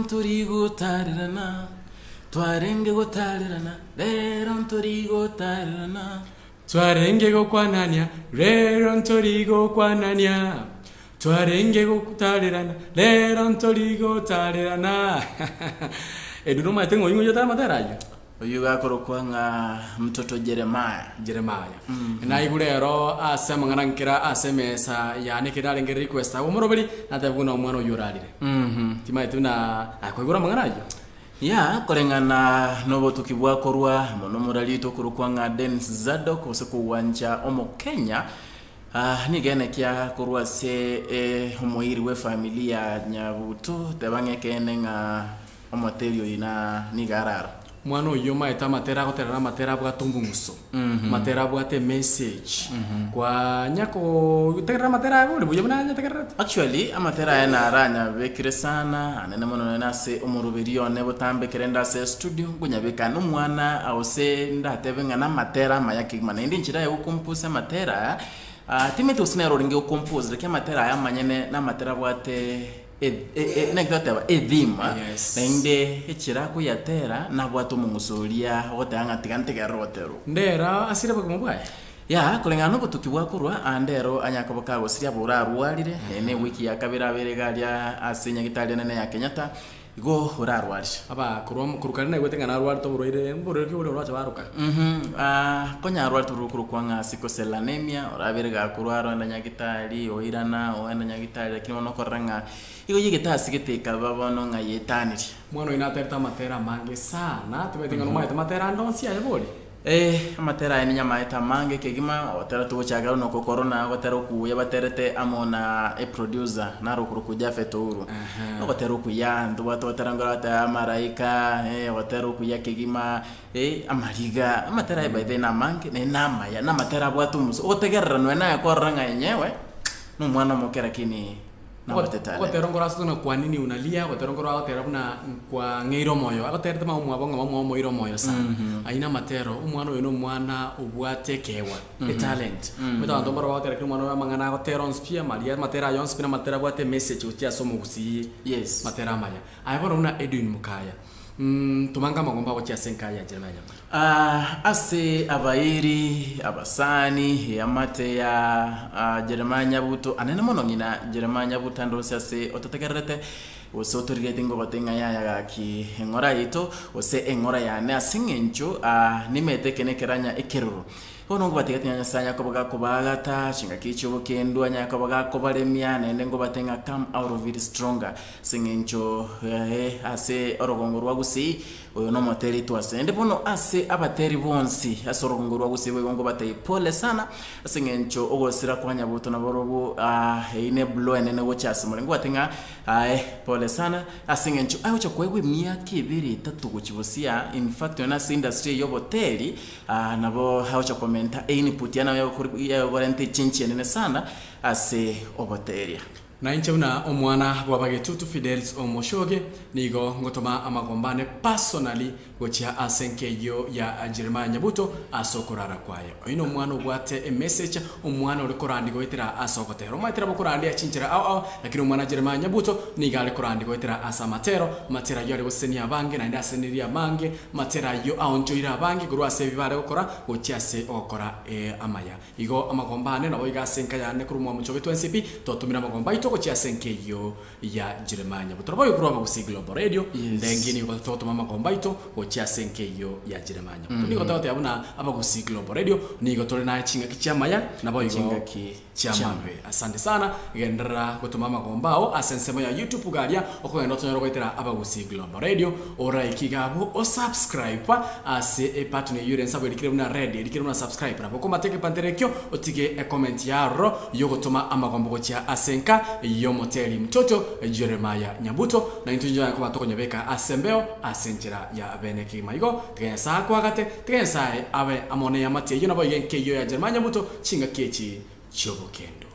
nturigo tarirana twarenge gotarirana rero nturigo tarirana twarenge gokwanania rero ntorigo kwanania twarenge gotarirana rero ntorigo tarirana eduno matengo yingo yota materayo uyu gakorokwa nga mtoto Jeremiah na igurero asemanganankira asemesa yani kidalenge request umurobeli natabuna umwana uyuralire timaituna akwigura manganayo ya kolengana nobo tukibwa korwa mono murali to kurukwa nga Dennis Zadok usiku wanja omo Kenya nigene kya korwa se umuiri we familia Nyabuto tebangekene nga omoterio ina nigarara mwana uyo maeta matera goterana matera bwa tumbunguso matera bwa te message kwa nyako utegerera matera abo le buyabana nyategerera actually amatera yana aranya bekire sana anene mono nase umurubirio ne botambe kerenda se studio gunyabeka n'umwana awose ndatebenga na matera mayaki mana ndi nchira yo kumpusa matera timete usina roringe ukompose reke matera ya manyene na matera bwate nekataba edhima nende echira ku yatera na bwatu mungusolia otanga tigantega rotero ndera asira bakumubaya ya kolengano kutukibwa kurwa andero anyakaboka gosiria bura rualire ene wiki ya kabira beregalia asenya gitalia nene ya Kenyatta go urarwarisha aba kurukana na gwetenga na rwari to buroire mborero kibule rwacha baruka konya rwari turukuru kwanga sickle anemia oraberega kurwaro enda nyagitali oirana oenda nyagitali lakini ono koranga igo yigitasi giteka babono nga yetaniri mwana ina terta matera mange sana tumetinga no maita matera ndonsi ayeboli amatera ni nyama eta mange kegima otera tugochaga no corona gotera ku yabaterete amona producer naro kurukuja feturu gotera ku ya ndo batotera ngorata maraika gotera ku ya kegima amariga amatera by the na mange ne nama ya na matera bwatu muso otegerera no na yakoranga yenyewe no mwana mokera kini Waterongora suna kwa nini unalia waterongora waterabuna kwa ngeiro moyo waterete ma umwabonga ma moiro moyo sana aina matero umwana uyo no mwana ubwate kewa talent meta ndombara watereke umwana mangana watero spia malia matera yon spina matera bwate message utia somo gusi yes matera maya ayabona una Edwin Mukaya tumanga magomba wacha senkaya Jeremiah ase abairi abasani amate ya Jeremiah Nyabuto anene mono ngina Jeremiah Nyabuto ndose ase ototegerete ose otorigetingo batenga ya ki engora yito ose engora ya ne asingencho nimete kenekeranya ekeruru ono ngo bateganya sanya ko baga ko bagata chinga kicho bokendo anya ko baga ko balemya nende ngo batenga come out of it stronger singencho ase orogongo rwagusi oyo no moteri twase ndipo no ase abateri bonsi ase orogongo rwagusi we ngo bateye pole sana singencho ogosira kwa Nyabuto na borobo ine blow nene wochase mulengo batenga pole sana asingencho ayo cyo kwegwe myaka 2-3 gukibusia in fact na industry yo hoteli nabo hawo cyo komenta input yana yo volente chinchi nene sana ase oboteria na incheuna omwana wabagetutu Fidels Omoshoge nigo ngotoma amagombane personally gochia asenkeyo ya Jeremiah Nyabuto asokorara kwaye ino mwana ubwate message omwana uri korandi goitira asokotero maitira bokorandi achinchira au lakini omwana Jeremiah Nyabuto nigale korandi goitira asamatero matera yo ari gosenia abange na ndaseniri abange matera yo aonjoira abange guru ase bibare gukora gochia se okora amaya igo amagombane nabo igasenka yane kuri mu muchoge 20cp totumira amagomba toko chia senkeyo ya Jeremiah Nyabuto boyo kuri amagusi Global Radio ndengini ko toto mama kombaito go chia senkeyo ya Jeremiah Nyabuto niko tawo yabuna amagusi Global Radio niko tole na chinga kichama na boyo chinga kichamabe asante sana gendera gutuma magombao asensemo ya YouTube galia okugenda tonyoro goitera abagusi Global Radio ora ikigabo o subscribe ase partner yure nsabo likire na red likire na subscribe na boko mateke panterekyo otige comment yaro yo gutuma amagombo go chia asenka yo moteli mtoto Jeremiah Nyabuto na intunjo kwa tokonyebeka asembeo asenjera ya beneki maigo tegesa kwa gate tegesa abe amone ya mate yo nabo yenke yo ya Jeremiah Nyabuto chinga kechi chobokendo.